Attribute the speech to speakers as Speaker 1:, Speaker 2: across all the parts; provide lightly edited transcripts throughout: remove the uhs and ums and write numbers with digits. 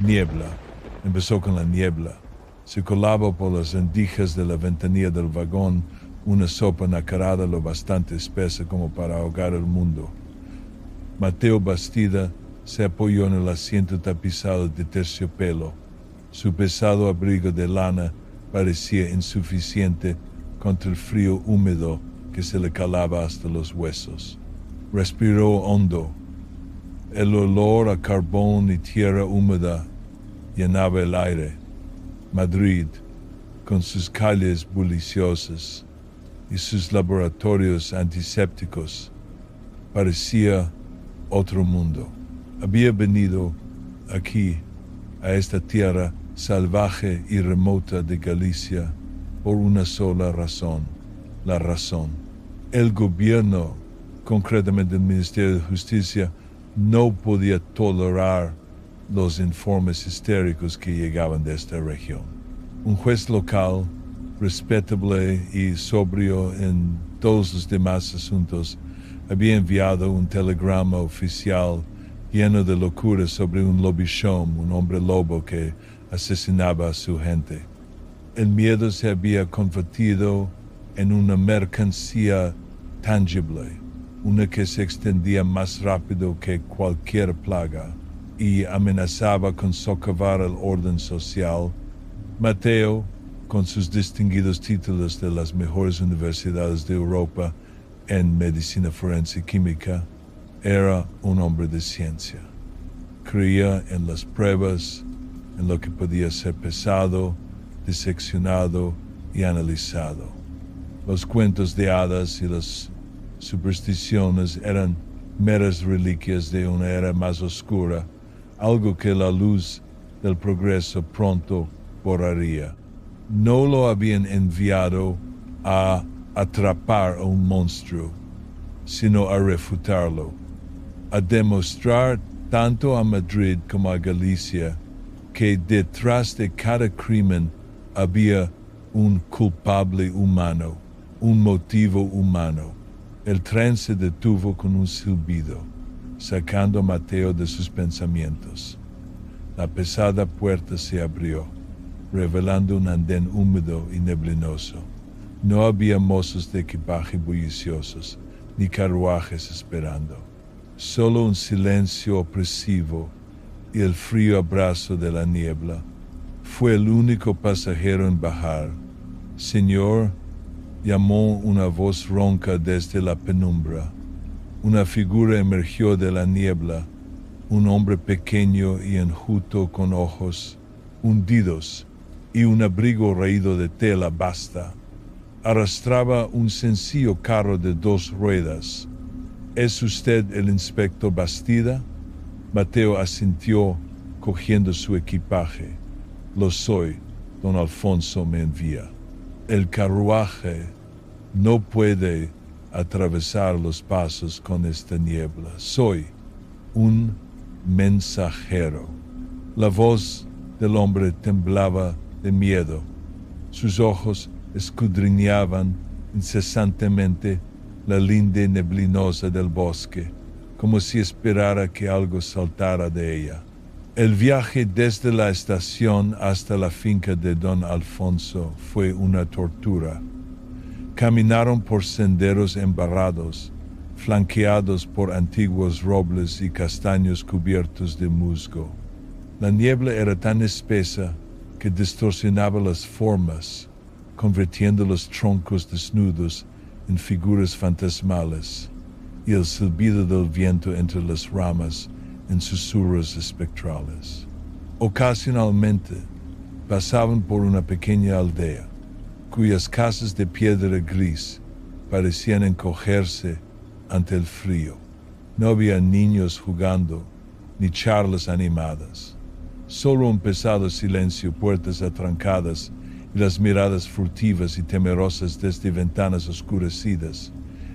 Speaker 1: Niebla. Empezó con la niebla. Se colaba por las rendijas de la ventanilla del vagón una sopa nacarada lo bastante espesa como para ahogar el mundo. Mateo Bastida se apoyó en el asiento tapizado de terciopelo. Su pesado abrigo de lana parecía insuficiente contra el frío húmedo que se le calaba hasta los huesos. Respiró hondo. El olor a carbón y tierra húmeda llenaba el aire. Madrid, con sus calles bulliciosas y sus laboratorios antisépticos, parecía otro mundo. Había venido aquí, a esta tierra salvaje y remota de Galicia, por una sola razón, la razón. El gobierno, concretamente el Ministerio de Justicia, no podía tolerar los informes histéricos que llegaban de esta región. Un juez local, respetable y sobrio en todos los demás asuntos, había enviado un telegrama oficial lleno de locuras sobre un lobichón, un hombre lobo que asesinaba a su gente. El miedo se había convertido en una mercancía tangible, una que se extendía más rápido que cualquier plaga y amenazaba con socavar el orden social. Mateo, con sus distinguidos títulos de las mejores universidades de Europa en medicina forense y química, era un hombre de ciencia. Creía en las pruebas, en lo que podía ser pesado, diseccionado y analizado. Los cuentos de hadas y las supersticiones eran meras reliquias de una era más oscura, algo que la luz del progreso pronto borraría. No lo habían enviado a atrapar a un monstruo, sino a refutarlo, a demostrar tanto a Madrid como a Galicia que detrás de cada crimen había un culpable humano, un motivo humano. El tren se detuvo con un silbido, sacando a Mateo de sus pensamientos. La pesada puerta se abrió, revelando un andén húmedo y neblinoso. No había mozos de equipaje bulliciosos, ni carruajes esperando. Solo un silencio opresivo y el frío abrazo de la niebla. Fue el único pasajero en bajar. Señor, llamó una voz ronca desde la penumbra. Una figura emergió de la niebla, un hombre pequeño y enjuto con ojos hundidos y un abrigo raído de tela basta. Arrastraba un sencillo carro de 2 ruedas. ¿Es usted el inspector Bastida? Mateo asintió, cogiendo su equipaje. Lo soy, don Alfonso me envía. El carruaje no puede atravesar los pasos con esta niebla. Soy un mensajero. La voz del hombre temblaba de miedo. Sus ojos escudriñaban incesantemente la linde neblinosa del bosque, como si esperara que algo saltara de ella. El viaje desde la estación hasta la finca de don Alfonso fue una tortura. Caminaron por senderos embarrados, flanqueados por antiguos robles y castaños cubiertos de musgo. La niebla era tan espesa que distorsionaba las formas, convirtiendo los troncos desnudos en figuras fantasmales, y el silbido del viento entre las ramas en susurros espectrales. Ocasionalmente pasaban por una pequeña aldea, cuyas casas de piedra gris parecían encogerse ante el frío. No había niños jugando, ni charlas animadas. Solo un pesado silencio, puertas atrancadas y las miradas furtivas y temerosas desde ventanas oscurecidas.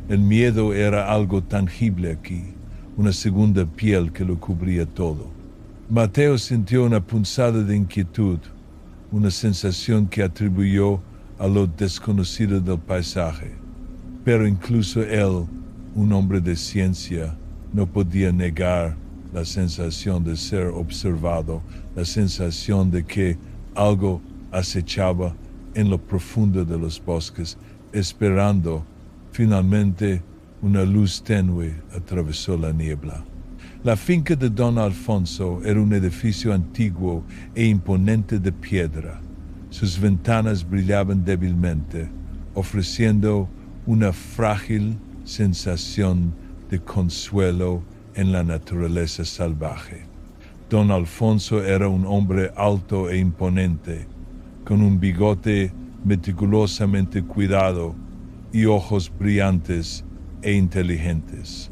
Speaker 1: El miedo era algo tangible aquí, una segunda piel que lo cubría todo. Mateo sintió una punzada de inquietud, una sensación que atribuyó a lo desconocido del paisaje. Pero incluso él, un hombre de ciencia, no podía negar la sensación de ser observado, la sensación de que algo acechaba en lo profundo de los bosques, esperando. Finalmente, una luz tenue atravesó la niebla. La finca de Don Alfonso era un edificio antiguo e imponente de piedra. Sus ventanas brillaban débilmente, ofreciendo una frágil sensación de consuelo en la naturaleza salvaje. Don Alfonso era un hombre alto e imponente, con un bigote meticulosamente cuidado y ojos brillantes e inteligentes.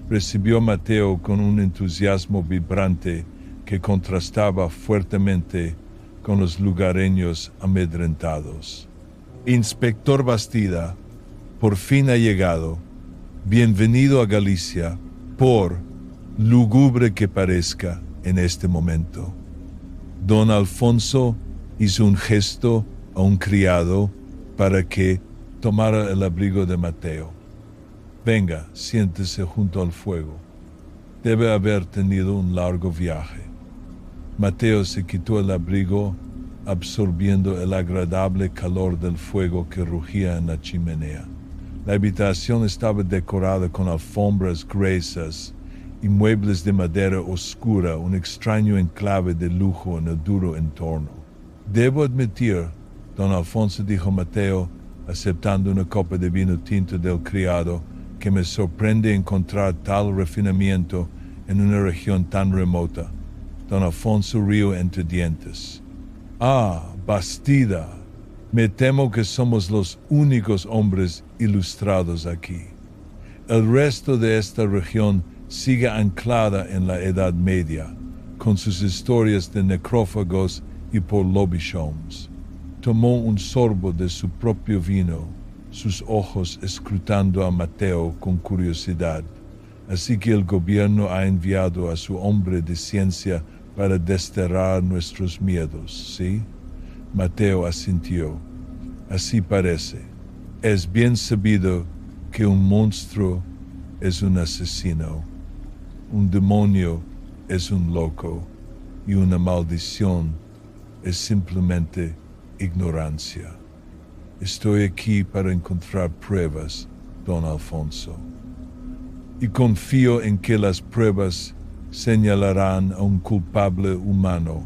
Speaker 1: Recibió a Mateo con un entusiasmo vibrante que contrastaba fuertemente con los lugareños amedrentados. Inspector Bastida, por fin ha llegado. Bienvenido a Galicia, por lúgubre que parezca en este momento. Don Alfonso hizo un gesto a un criado para que tomara el abrigo de Mateo. Venga, siéntese junto al fuego. Debe haber tenido un largo viaje. Mateo se quitó el abrigo, absorbiendo el agradable calor del fuego que rugía en la chimenea. La habitación estaba decorada con alfombras gruesas y muebles de madera oscura, un extraño enclave de lujo en el duro entorno. Debo admitir, don Alfonso, dijo Mateo, aceptando una copa de vino tinto del criado, que me sorprende encontrar tal refinamiento en una región tan remota. Don Alfonso rió entre dientes. Ah, Bastida, me temo que somos los únicos hombres ilustrados aquí. El resto de esta región sigue anclada en la Edad Media, con sus historias de necrófagos y por lobichoms. Tomó un sorbo de su propio vino, sus ojos escrutando a Mateo con curiosidad. Así que el gobierno ha enviado a su hombre de ciencia para desterrar nuestros miedos, ¿sí? Mateo asintió. Así parece. Es bien sabido que un monstruo es un asesino, un demonio es un loco y una maldición es simplemente ignorancia. Estoy aquí para encontrar pruebas, don Alfonso, y confío en que las pruebas señalarán a un culpable humano.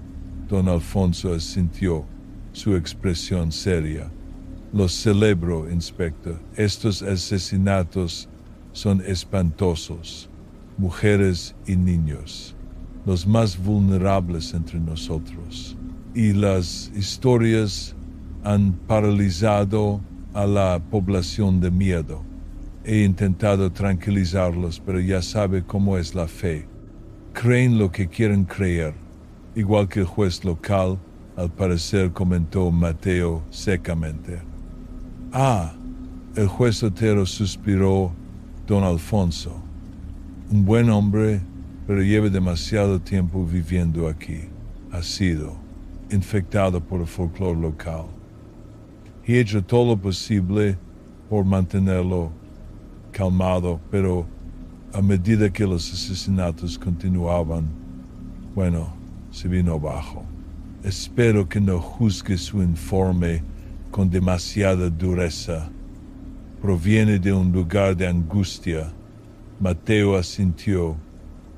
Speaker 1: Don Alfonso asintió, su expresión seria. Lo celebro, inspector. Estos asesinatos son espantosos. Mujeres y niños, los más vulnerables entre nosotros. Y las historias han paralizado a la población de miedo. He intentado tranquilizarlos, pero ya sabe cómo es la fe. Creen lo que quieren creer, igual que el juez local, al parecer, comentó Mateo secamente. Ah, el juez Otero, suspiró don Alfonso. Un buen hombre, pero lleva demasiado tiempo viviendo aquí. Ha sido infectado por el folclore local. He hecho todo lo posible por mantenerlo calmado, pero a medida que los asesinatos continuaban, se vino abajo. Espero que no juzgue su informe con demasiada dureza. Proviene de un lugar de angustia. Mateo asintió.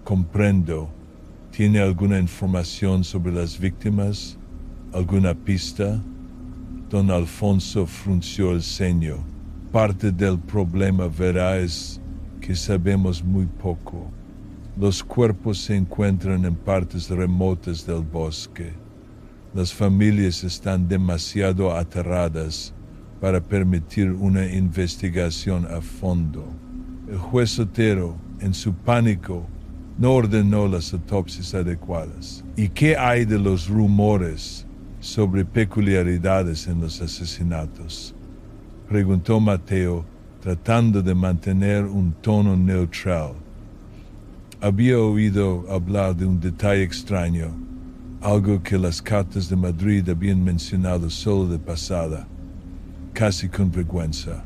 Speaker 1: Comprendo. ¿Tiene alguna información sobre las víctimas? ¿Alguna pista? Don Alfonso frunció el ceño. Parte del problema, verá, es que sabemos muy poco. Los cuerpos se encuentran en partes remotas del bosque. Las familias están demasiado aterradas para permitir una investigación a fondo. El juez Otero, en su pánico, no ordenó las autopsias adecuadas. ¿Y qué hay de los rumores sobre peculiaridades en los asesinatos?, preguntó Mateo, tratando de mantener un tono neutral. Había oído hablar de un detalle extraño, algo que las cartas de Madrid habían mencionado solo de pasada, casi con vergüenza.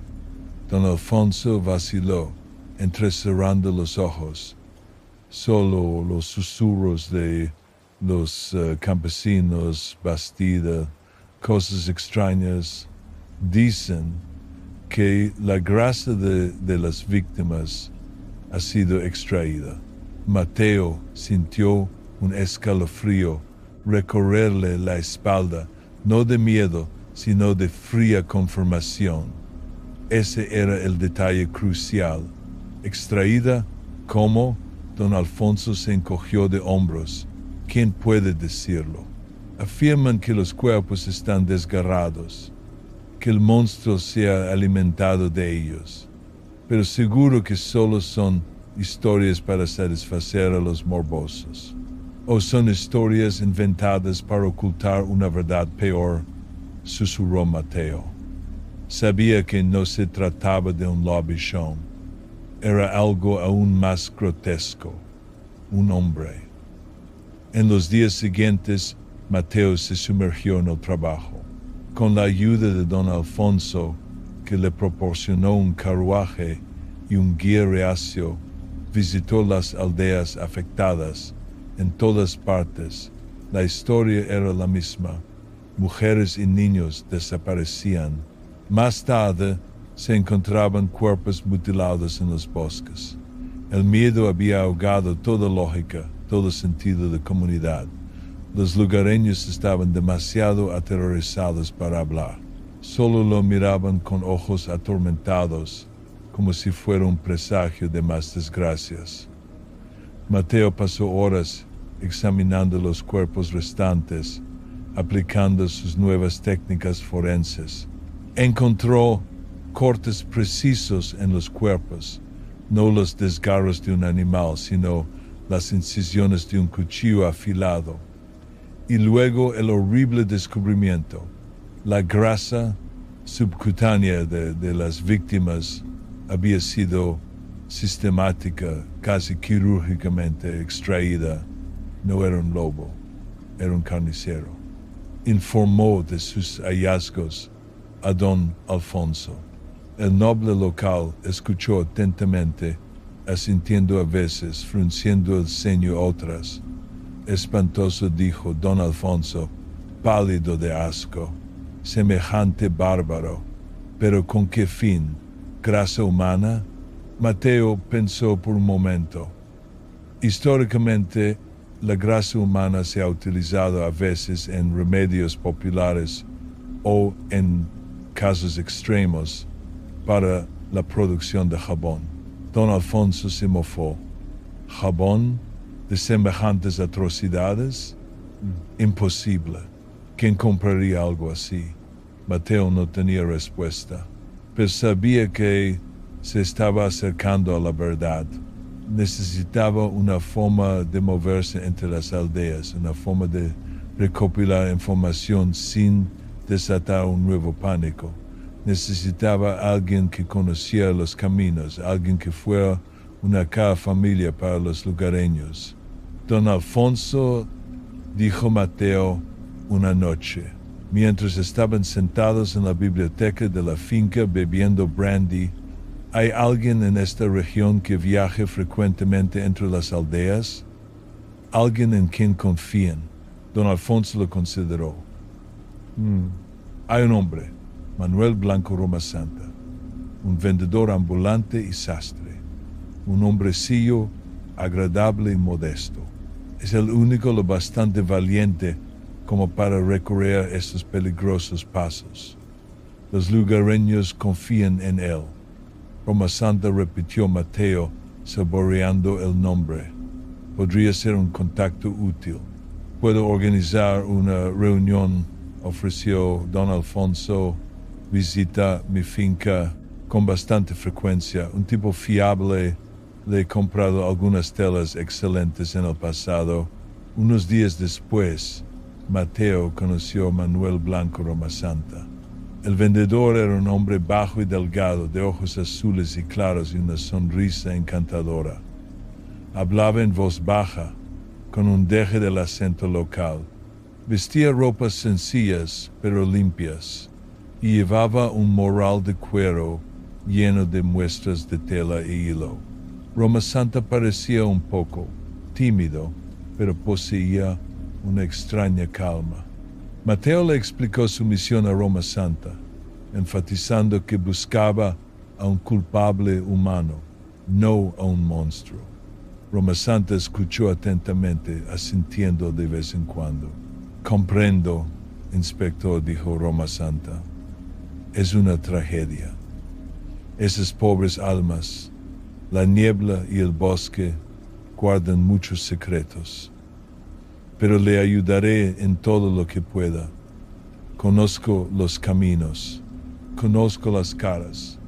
Speaker 1: Don Alfonso vaciló, entrecerrando los ojos. Solo los susurros de los campesinos, bastida, cosas extrañas, dicen que la grasa de las víctimas ha sido extraída. Mateo sintió un escalofrío recorrerle la espalda, no de miedo, sino de fría confirmación. Ese era el detalle crucial. Extraída, ¿cómo? Don Alfonso se encogió de hombros. ¿Quién puede decirlo? Afirman que los cuerpos están desgarrados, que el monstruo se ha alimentado de ellos, pero seguro que solo son historias para satisfacer a los morbosos. ¿O son historias inventadas para ocultar una verdad peor?, susurró Mateo. Sabía que no se trataba de un lobichón. Era algo aún más grotesco, un hombre. En los días siguientes, Mateo se sumergió en el trabajo. Con la ayuda de don Alfonso, que le proporcionó un carruaje y un guía reacio, visitó las aldeas afectadas. En todas partes, la historia era la misma. Mujeres y niños desaparecían. Más tarde, se encontraban cuerpos mutilados en los bosques. El miedo había ahogado toda lógica, todo sentido de comunidad. Los lugareños estaban demasiado aterrorizados para hablar. Solo lo miraban con ojos atormentados, como si fuera un presagio de más desgracias. Mateo pasó horas examinando los cuerpos restantes, aplicando sus nuevas técnicas forenses. Encontró cortes precisos en los cuerpos, no los desgarros de un animal, sino las incisiones de un cuchillo afilado. Y luego el horrible descubrimiento: la grasa subcutánea de las víctimas había sido sistemática, casi quirúrgicamente extraída. No era un lobo, era un carnicero. Informó de sus hallazgos a don Alfonso. El noble local escuchó atentamente, asintiendo a veces, frunciendo el ceño otras. Espantoso, dijo don Alfonso, pálido de asco. Semejante bárbaro. ¿Pero con qué fin? ¿Grasa humana? Mateo pensó por un momento. Históricamente, la grasa humana se ha utilizado a veces en remedios populares o, en casos extremos, para la producción de jabón. Don Alfonso se mofó. ¿Jabón de semejantes atrocidades? Imposible. ¿Quién compraría algo así? Mateo no tenía respuesta, pero sabía que se estaba acercando a la verdad. Necesitaba una forma de moverse entre las aldeas, una forma de recopilar información sin desatar un nuevo pánico. Necesitaba alguien que conociera los caminos, alguien que fuera una cara familia para los lugareños. Don Alfonso, dijo Mateo una noche, mientras estaban sentados en la biblioteca de la finca bebiendo brandy: ¿hay alguien en esta región que viaje frecuentemente entre las aldeas? ¿Alguien en quien confíen? Don Alfonso lo consideró. Hay un hombre, Manuel Blanco Romasanta, un vendedor ambulante y sastre, un hombrecillo agradable y modesto. Es el único lo bastante valiente como para recorrer estos peligrosos pasos. Los lugareños confían en él. Romasanta, repitió Mateo, saboreando el nombre. Podría ser un contacto útil. Puedo organizar una reunión, ofreció don Alfonso. Visita mi finca con bastante frecuencia. Un tipo fiable. Le he comprado algunas telas excelentes en el pasado. Unos días después, Mateo conoció a Manuel Blanco Romasanta. El vendedor era un hombre bajo y delgado, de ojos azules y claros y una sonrisa encantadora. Hablaba en voz baja, con un deje del acento local. Vestía ropas sencillas, pero limpias, y llevaba un morral de cuero lleno de muestras de tela y hilo. Romasanta parecía un poco tímido, pero poseía una extraña calma. Mateo le explicó su misión a Roma Santa, enfatizando que buscaba a un culpable humano, no a un monstruo. Roma Santa escuchó atentamente, asintiendo de vez en cuando. Comprendo, inspector, dijo Roma Santa. Es una tragedia. Esas pobres almas, la niebla y el bosque, guardan muchos secretos. Pero le ayudaré en todo lo que pueda. Conozco los caminos, conozco las caras.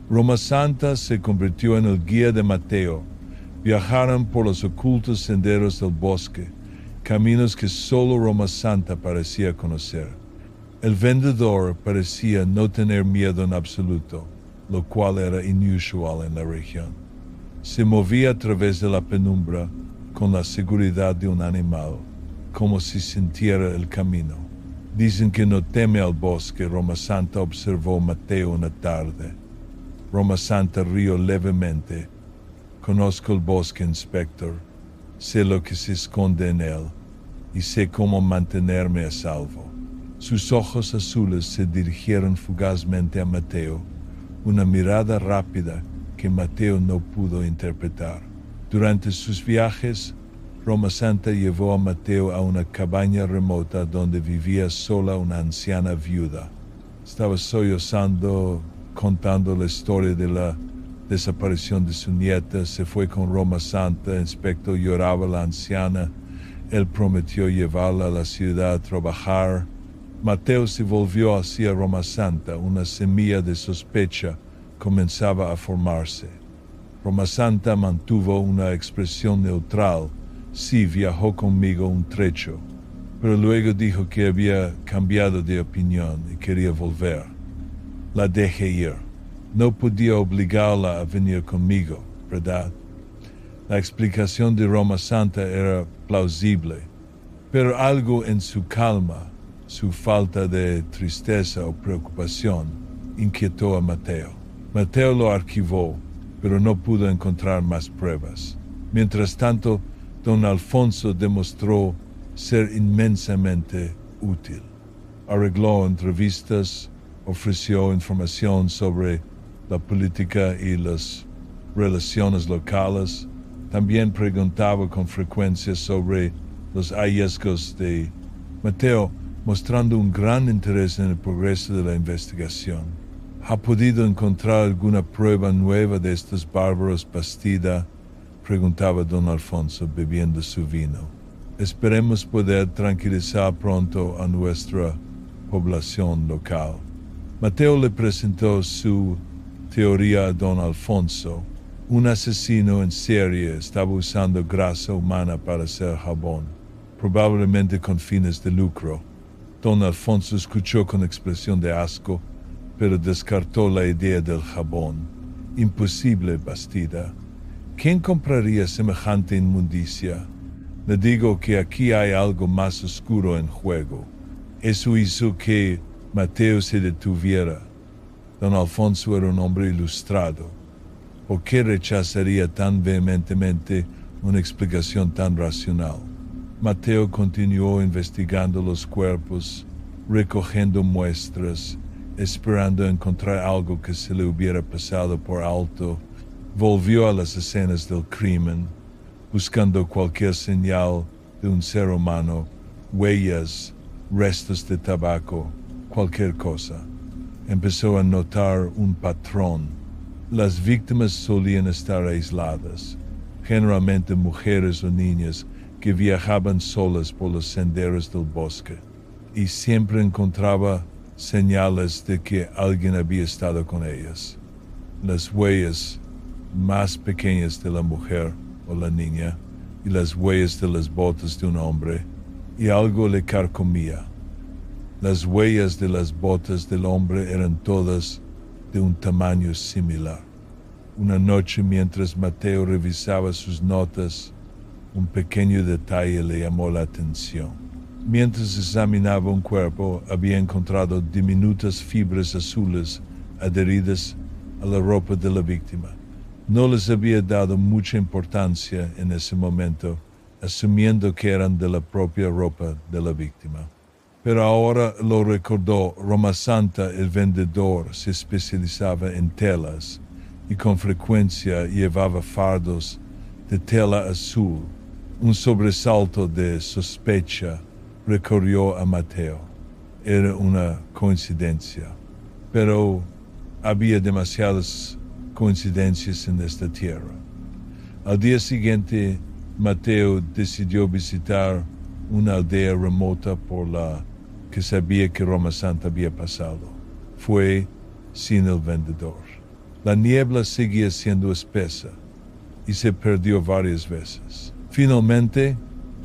Speaker 1: Roma Santa se convirtió en el guía de Mateo. Viajaron por los ocultos senderos del bosque, caminos que solo Roma Santa parecía conocer. El vendedor parecía no tener miedo en absoluto, lo cual era inusual en la región. Se movía a través de la penumbra con la seguridad de un animal, como si sintiera el camino. Dicen que no teme al bosque. Roma Santa observó a Mateo una tarde. Roma Santa rió levemente. Conozco el bosque, inspector. Sé lo que se esconde en él y sé cómo mantenerme a salvo. Sus ojos azules se dirigieron fugazmente a Mateo, una mirada rápida que Mateo no pudo interpretar. Durante sus viajes, Roma Santa llevó a Mateo a una cabaña remota donde vivía sola una anciana viuda. Estaba sollozando, contando la historia de la desaparición de su nieta. Se fue con Roma Santa. El inspector lloraba la anciana. Él prometió llevarla a la ciudad a trabajar. Mateo se volvió hacia Roma Santa. Una semilla de sospecha comenzaba a formarse. Roma Santa mantuvo una expresión neutral. Sí, viajó conmigo un trecho, pero luego dijo que había cambiado de opinión y quería volver. La dejé ir. No podía obligarla a venir conmigo, ¿verdad? La explicación de Roma Santa era plausible, pero algo en su calma, su falta de tristeza o preocupación, inquietó a Mateo. Mateo lo archivó, pero no pudo encontrar más pruebas. Mientras tanto, Don Alfonso demostró ser inmensamente útil. Arregló entrevistas, ofreció información sobre la política y las relaciones locales. También preguntaba con frecuencia sobre los hallazgos de Mateo, mostrando un gran interés en el progreso de la investigación. ¿Ha podido encontrar alguna prueba nueva de estos bárbaros Bastida?, preguntaba don Alfonso, bebiendo su vino. Esperemos poder tranquilizar pronto a nuestra población local. Mateo le presentó su teoría a don Alfonso. Un asesino en serie estaba usando grasa humana para hacer jabón, probablemente con fines de lucro. Don Alfonso escuchó con expresión de asco, pero descartó la idea del jabón. Imposible, Bastida. ¿Quién compraría semejante inmundicia? Le digo que aquí hay algo más oscuro en juego. Eso hizo que Mateo se detuviera. Don Alfonso era un hombre ilustrado. ¿Por qué rechazaría tan vehementemente una explicación tan racional? Mateo continuó investigando los cuerpos, recogiendo muestras, esperando encontrar algo que se le hubiera pasado por alto. Volvió a las escenas del crimen, buscando cualquier señal de un ser humano, huellas, restos de tabaco, cualquier cosa. Empezó a notar un patrón. Las víctimas solían estar aisladas, generalmente mujeres o niñas que viajaban solas por los senderos del bosque, y siempre encontraba señales de que alguien había estado con ellas. Las huellas más pequeñas de la mujer o la niña y las huellas de las botas de un hombre, y algo le carcomía. Las huellas de las botas del hombre eran todas de un tamaño similar. Una noche, mientras Mateo revisaba sus notas, un pequeño detalle le llamó la atención. Mientras examinaba un cuerpo, había encontrado diminutas fibras azules adheridas a la ropa de la víctima. No les había dado mucha importancia en ese momento, asumiendo que eran de la propia ropa de la víctima. Pero ahora lo recordó, Roma Santa, el vendedor, se especializaba en telas y con frecuencia llevaba fardos de tela azul. Un sobresalto de sospecha recorrió a Mateo. Era una coincidencia, pero había demasiadas coincidencias en esta tierra. Al día siguiente, Mateo decidió visitar una aldea remota por la que sabía que Roma Santa había pasado. Fue sin el vendedor. La niebla seguía siendo espesa y se perdió varias veces. Finalmente,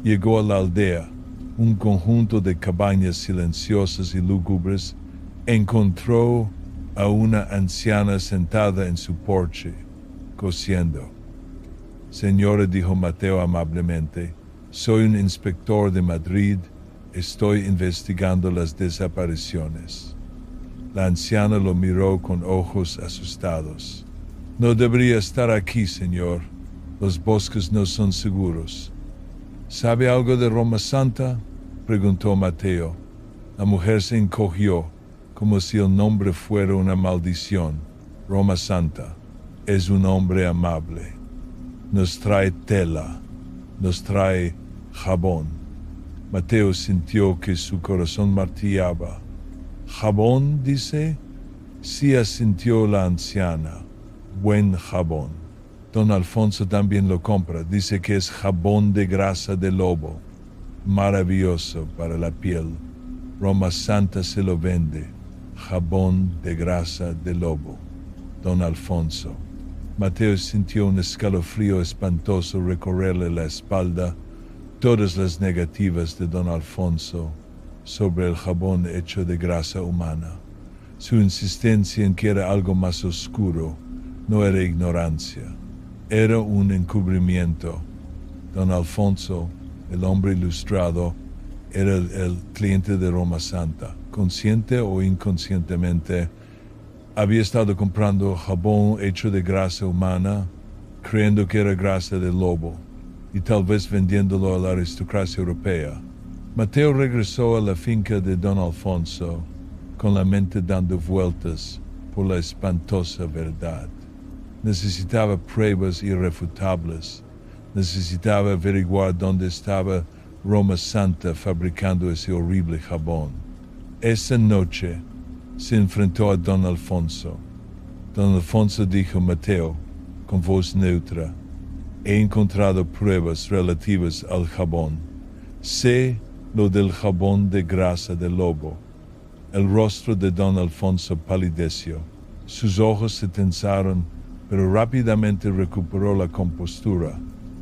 Speaker 1: llegó a la aldea, un conjunto de cabañas silenciosas y lúgubres. Encontró a una anciana sentada en su porche, cosiendo. Señora, dijo Mateo amablemente, soy un inspector de Madrid, estoy investigando las desapariciones. La anciana lo miró con ojos asustados. No debería estar aquí, señor. Los bosques no son seguros. ¿Sabe algo de Roma Santa?, preguntó Mateo. La mujer se encogió, como si el nombre fuera una maldición. Roma Santa es un hombre amable. Nos trae tela, nos trae jabón. Mateo sintió que su corazón martillaba. ¿Jabón, dice? Sí, asintió la anciana. Buen jabón. Don Alfonso también lo compra. Dice que es jabón de grasa de lobo. Maravilloso para la piel. Roma Santa se lo vende. Jabón de grasa de lobo. Don Alfonso. Mateo sintió un escalofrío espantoso recorrerle la espalda. Todas las negativas de don Alfonso sobre el jabón hecho de grasa humana. Su insistencia en que era algo más oscuro no era ignorancia, era un encubrimiento. Don Alfonso, el hombre ilustrado, era el cliente de Roma Santa. Consciente o inconscientemente, había estado comprando jabón hecho de grasa humana, creyendo que era grasa de lobo, y tal vez vendiéndolo a la aristocracia europea. Mateo regresó a la finca de don Alfonso, con la mente dando vueltas por la espantosa verdad. Necesitaba pruebas irrefutables. Necesitaba averiguar dónde estaba Roma Santa fabricando ese horrible jabón. Esa noche se enfrentó a don Alfonso. Don Alfonso dijo: Mateo, con voz neutra, he encontrado pruebas relativas al jabón. Sé lo del jabón de grasa de lobo. El rostro de don Alfonso palideció. Sus ojos se tensaron, pero rápidamente recuperó la compostura.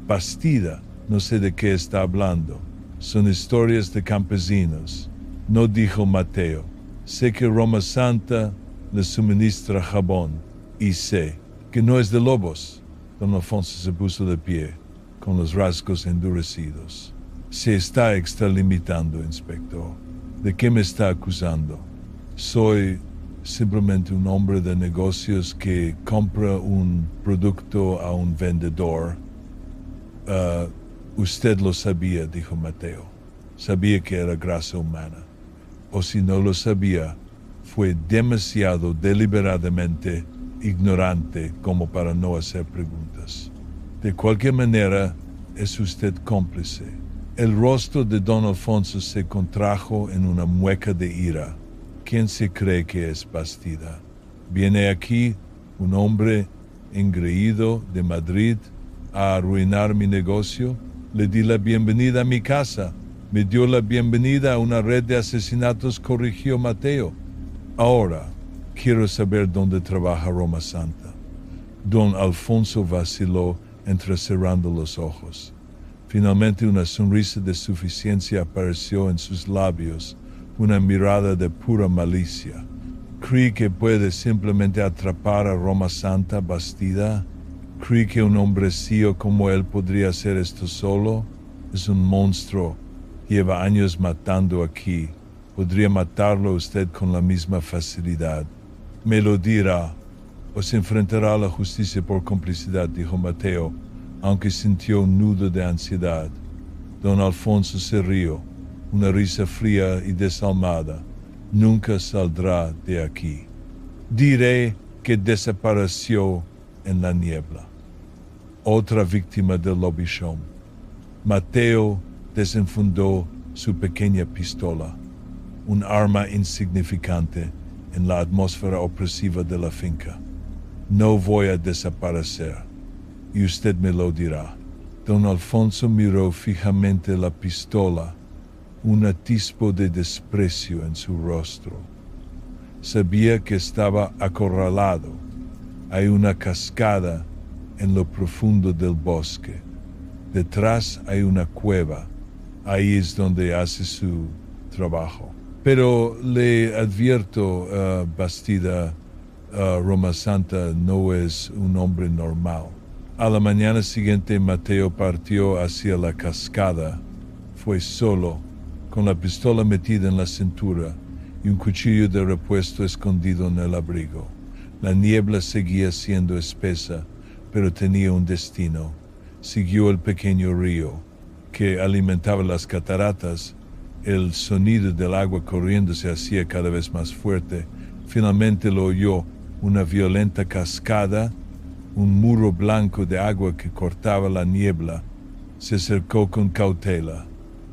Speaker 1: Bastida, no sé de qué está hablando. Son historias de campesinos. No, dijo Mateo. Sé que Roma Santa le suministra jabón, y sé que no es de lobos. Don Alfonso se puso de pie, con los rasgos endurecidos. Se está extralimitando, inspector. ¿De qué me está acusando? Soy simplemente un hombre de negocios que compra un producto a un vendedor. Usted lo sabía, dijo Mateo. Sabía que era grasa humana. O si no lo sabía, fue demasiado deliberadamente ignorante como para no hacer preguntas. De cualquier manera, es usted cómplice. El rostro de don Alfonso se contrajo en una mueca de ira. ¿Quién se cree que es Bastida? ¿Viene aquí un hombre engreído de Madrid a arruinar mi negocio? Le di la bienvenida a mi casa. Me dio la bienvenida a una red de asesinatos, corrigió Mateo. Ahora, quiero saber dónde trabaja Roma Santa. Don Alfonso vaciló, entrecerrando los ojos. Finalmente una sonrisa de suficiencia apareció en sus labios, una mirada de pura malicia. ¿Cree que puede simplemente atrapar a Roma Santa, Bastida? ¿Cree que un hombrecillo como él podría hacer esto solo? Es un monstruo. Lleva años matando aquí. Podría matarlo usted con la misma facilidad. Me lo dirá, o se enfrentará a la justicia por complicidad, dijo Mateo, aunque sintió un nudo de ansiedad. Don Alfonso se rió, una risa fría y desalmada. Nunca saldrá de aquí. Diré que desapareció en la niebla. Otra víctima del lobichón. Mateo desenfundó su pequeña pistola, un arma insignificante en la atmósfera opresiva de la finca. No voy a desaparecer, y usted me lo dirá. Don Alfonso miró fijamente la pistola, un atisbo de desprecio en su rostro. Sabía que estaba acorralado. Hay una cascada en lo profundo del bosque. Detrás hay una cueva. Ahí es donde hace su trabajo. Pero le advierto, Bastida, Roma Santa no es un hombre normal. A la mañana siguiente Mateo partió hacia la cascada. Fue solo, con la pistola metida en la cintura y un cuchillo de repuesto escondido en el abrigo. La niebla seguía siendo espesa, pero tenía un destino. Siguió el pequeño río, que alimentaba las cataratas. El sonido del agua corriendo se hacía cada vez más fuerte. Finalmente lo oyó, una violenta cascada, un muro blanco de agua que cortaba la niebla. Se acercó con cautela,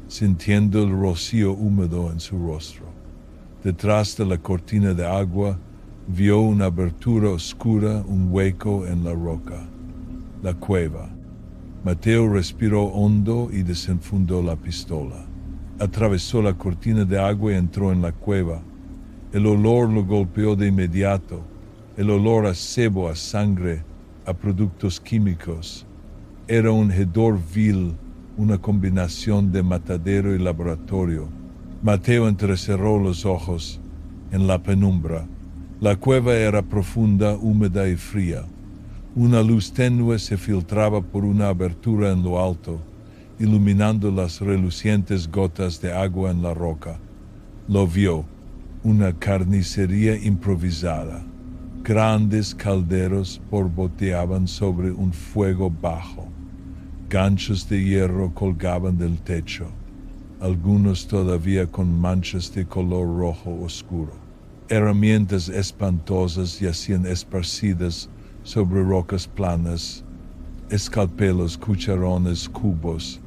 Speaker 1: sintiendo el rocío húmedo en su rostro. Detrás de la cortina de agua, vio una abertura oscura, un hueco en la roca. La cueva. Mateo respiró hondo y desenfundó la pistola. Atravesó la cortina de agua y entró en la cueva. El olor lo golpeó de inmediato. El olor a sebo, a sangre, a productos químicos. Era un hedor vil, una combinación de matadero y laboratorio. Mateo entrecerró los ojos. En la penumbra. La cueva era profunda, húmeda y fría. Una luz tenue se filtraba por una abertura en lo alto, iluminando las relucientes gotas de agua en la roca. Lo vio, una carnicería improvisada. Grandes calderos borboteaban sobre un fuego bajo. Ganchos de hierro colgaban del techo, algunos todavía con manchas de color rojo oscuro. Herramientas espantosas yacían esparcidas sobre rocas planas, escalpelos, cucharones, cubos,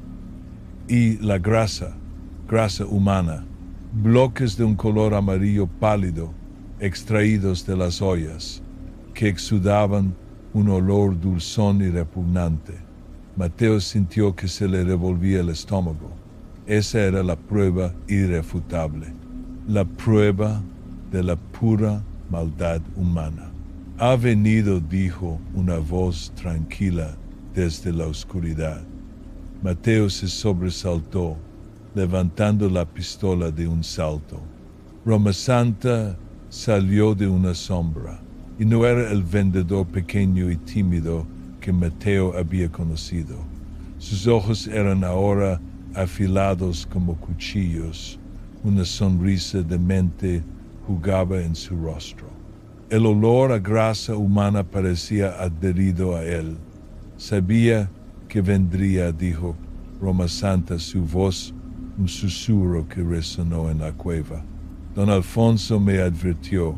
Speaker 1: y la grasa humana, bloques de un color amarillo pálido, extraídos de las ollas, que exudaban un olor dulzón y repugnante. Mateo sintió que se le revolvía el estómago. Esa era la prueba irrefutable, la prueba de la pura maldad humana. Ha venido, dijo una voz tranquila desde la oscuridad. Mateo se sobresaltó, levantando la pistola de un salto. Roma Santa salió de una sombra, y no era el vendedor pequeño y tímido que Mateo había conocido. Sus ojos eran ahora afilados como cuchillos. Una sonrisa demente jugaba en su rostro. El olor a grasa humana parecía adherido a él. Sabía que vendría, dijo Roma Santa, su voz un susurro que resonó en la cueva. Don Alfonso me advirtió,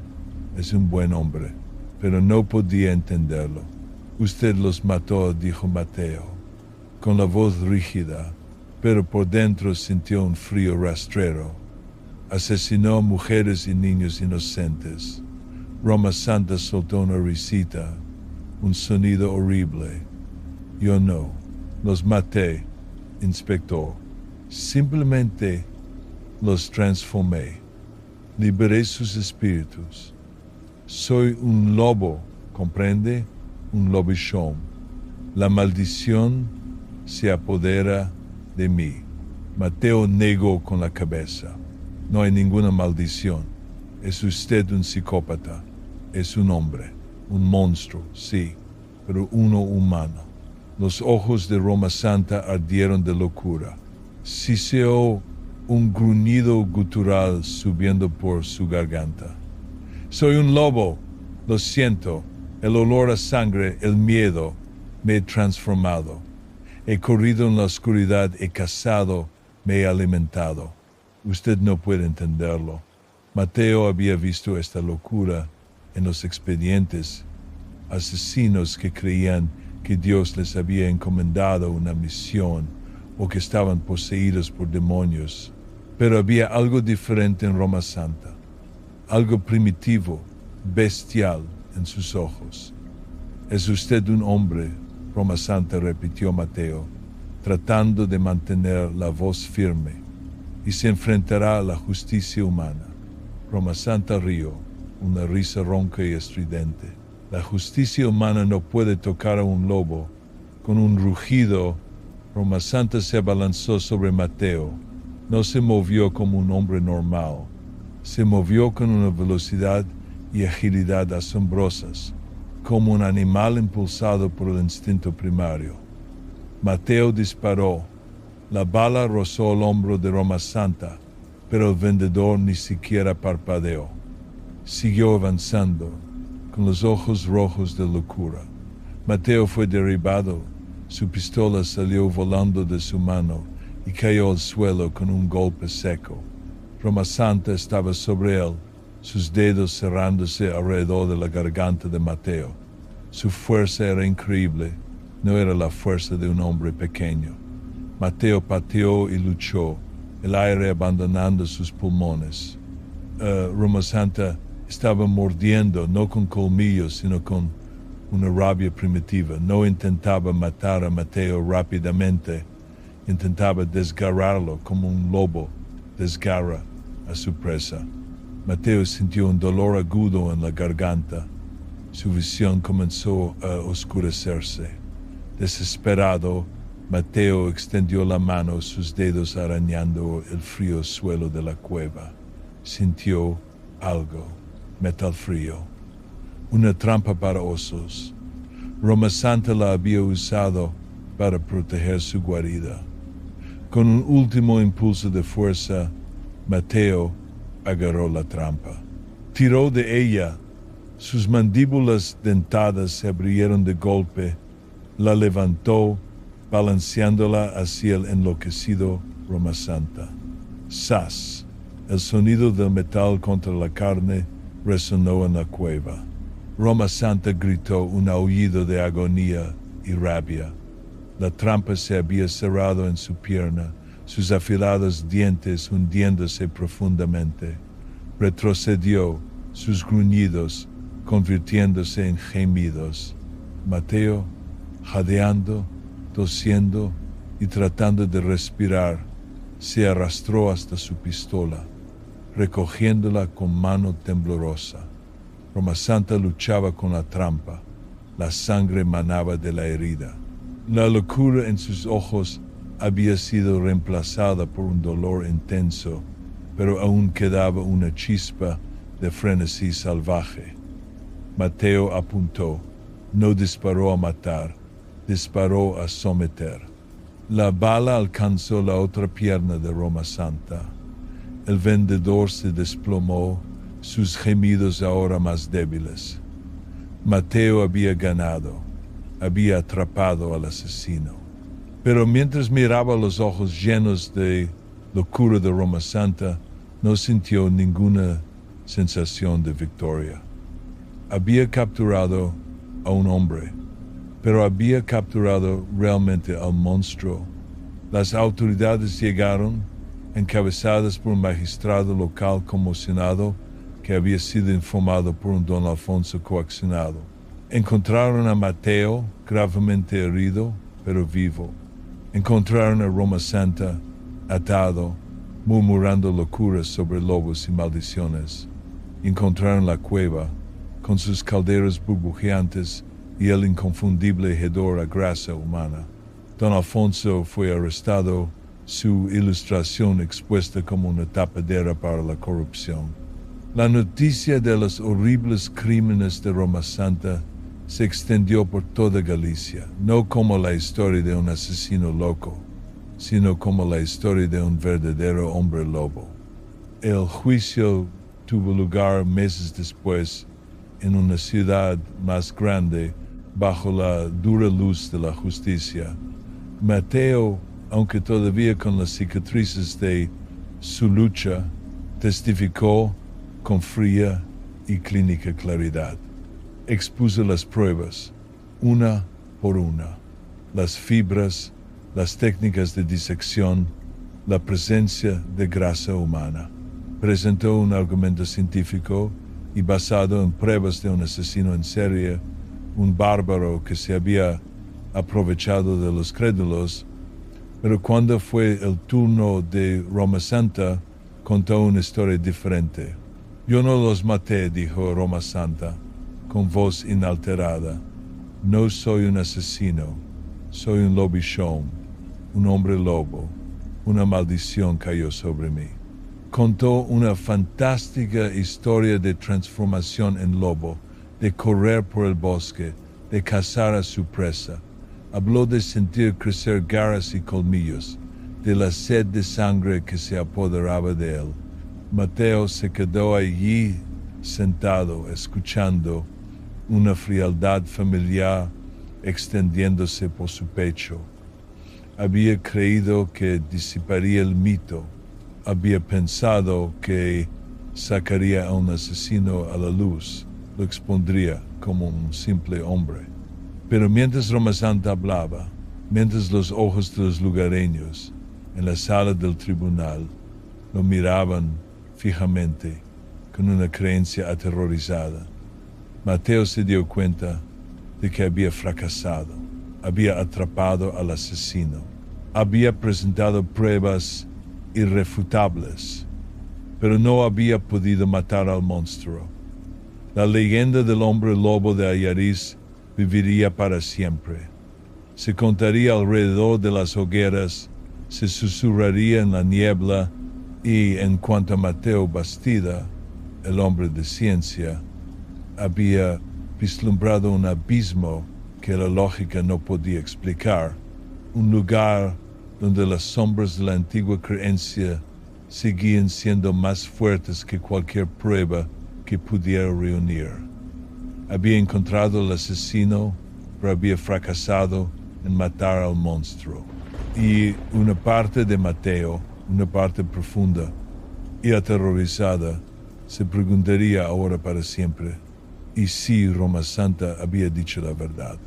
Speaker 1: es un buen hombre, pero no podía entenderlo. Usted los mató, dijo Mateo, con la voz rígida, pero por dentro sintió un frío rastrero. Asesinó mujeres y niños inocentes. Roma Santa soltó una risita, un sonido horrible. Yo no, los maté, inspector. Simplemente los transformé. Liberé sus espíritus. Soy un lobo, ¿comprende? Un lobichón. La maldición se apodera de mí. Mateo negó con la cabeza. No hay ninguna maldición. Es usted un psicópata. Es un hombre, un monstruo, sí, pero uno humano. Los ojos de Roma Santa ardieron de locura. Siseó un gruñido gutural subiendo por su garganta. Soy un lobo, lo siento, el olor a sangre, el miedo, me he transformado. He corrido en la oscuridad, he cazado, me he alimentado. Usted no puede entenderlo. Mateo había visto esta locura en los expedientes. Asesinos que creían que Dios les había encomendado una misión o que estaban poseídos por demonios. Pero había algo diferente en Roma Santa, algo primitivo, bestial en sus ojos. ¿Es usted un hombre? Roma Santa, repitió Mateo, tratando de mantener la voz firme, y se enfrentará a la justicia humana. Roma Santa rió, una risa ronca y estridente. La justicia humana no puede tocar a un lobo. Con un rugido, Roma Santa se abalanzó sobre Mateo. No se movió como un hombre normal. Se movió con una velocidad y agilidad asombrosas, como un animal impulsado por el instinto primario. Mateo disparó. La bala rozó el hombro de Roma Santa, pero el vendedor ni siquiera parpadeó. Siguió avanzando, con los ojos rojos de locura. Mateo fue derribado. Su pistola salió volando de su mano y cayó al suelo con un golpe seco. Roma Santa estaba sobre él, sus dedos cerrándose alrededor de la garganta de Mateo. Su fuerza era increíble, no era la fuerza de un hombre pequeño. Mateo pateó y luchó, el aire abandonando sus pulmones. Roma Santa estaba mordiendo, no con colmillos, sino con una rabia primitiva. No intentaba matar a Mateo rápidamente, intentaba desgarrarlo como un lobo desgarra a su presa. Mateo sintió un dolor agudo en la garganta. Su visión comenzó a oscurecerse. Desesperado, Mateo extendió la mano, sus dedos arañando el frío suelo de la cueva. Sintió algo, metal frío, una trampa para osos. Roma Santa la había usado para proteger su guarida. Con un último impulso de fuerza, Mateo agarró la trampa. Tiró de ella. Sus mandíbulas dentadas se abrieron de golpe. La levantó, balanceándola hacia el enloquecido Roma Santa. ¡Sas! El sonido del metal contra la carne resonó en la cueva. Roma Santa gritó un aullido de agonía y rabia. La trampa se había cerrado en su pierna, sus afilados dientes hundiéndose profundamente. Retrocedió, sus gruñidos convirtiéndose en gemidos. Mateo, jadeando, tosiendo y tratando de respirar, se arrastró hasta su pistola, recogiéndola con mano temblorosa. Roma Santa luchaba con la trampa. La sangre manaba de la herida. La locura en sus ojos había sido reemplazada por un dolor intenso, pero aún quedaba una chispa de frenesí salvaje. Mateo apuntó. No disparó a matar, disparó a someter. La bala alcanzó la otra pierna de Roma Santa. El vendedor se desplomó, sus gemidos ahora más débiles. Mateo había ganado, había atrapado al asesino. Pero mientras miraba los ojos llenos de locura de Roma Santa, no sintió ninguna sensación de victoria. Había capturado a un hombre, pero había capturado realmente al monstruo. Las autoridades llegaron, encabezadas por un magistrado local conmocionado que había sido informado por un don Alfonso coaccionado. Encontraron a Mateo gravemente herido, pero vivo. Encontraron a Roma Santa atado, murmurando locuras sobre lobos y maldiciones. Encontraron la cueva, con sus calderos burbujeantes y el inconfundible hedor a grasa humana. Don Alfonso fue arrestado, su ilustración expuesta como una tapadera para la corrupción. La noticia de los horribles crímenes de Roma Santa se extendió por toda Galicia, no como la historia de un asesino loco, sino como la historia de un verdadero hombre lobo. El juicio tuvo lugar meses después en una ciudad más grande bajo la dura luz de la justicia. Mateo, aunque todavía con las cicatrices de su lucha, testificó con fría y clínica claridad. Expuso las pruebas, una por una, las fibras, las técnicas de disección, la presencia de grasa humana. Presentó un argumento científico y basado en pruebas de un asesino en serie, un bárbaro que se había aprovechado de los crédulos, pero cuando fue el turno de Roma Santa, contó una historia diferente. Yo no los maté, dijo Roma Santa, con voz inalterada. No soy un asesino, soy un lobichón, un hombre lobo. Una maldición cayó sobre mí. Contó una fantástica historia de transformación en lobo, de correr por el bosque, de cazar a su presa. Habló de sentir crecer garras y colmillos, de la sed de sangre que se apoderaba de él. Mateo se quedó allí sentado, escuchando, una frialdad familiar extendiéndose por su pecho. Había creído que disiparía el mito. Había pensado que sacaría a un asesino a la luz, lo expondría como un simple hombre. Pero mientras Roma Santa hablaba, mientras los ojos de los lugareños en la sala del tribunal lo miraban fijamente con una creencia aterrorizada, Mateo se dio cuenta de que había fracasado, había atrapado al asesino, había presentado pruebas irrefutables, pero no había podido matar al monstruo. La leyenda del hombre lobo de Allariz viviría para siempre. Se contaría alrededor de las hogueras, se susurraría en la niebla y en cuanto a Mateo Bastida, el hombre de ciencia, había vislumbrado un abismo que la lógica no podía explicar, un lugar donde las sombras de la antigua creencia seguían siendo más fuertes que cualquier prueba que pudiera reunir. Había encontrado al asesino, pero había fracasado en matar al monstruo. Y una parte de Mateo, una parte profunda y aterrorizada, se preguntaría ahora para siempre, ¿y si Roma Santa había dicho la verdad?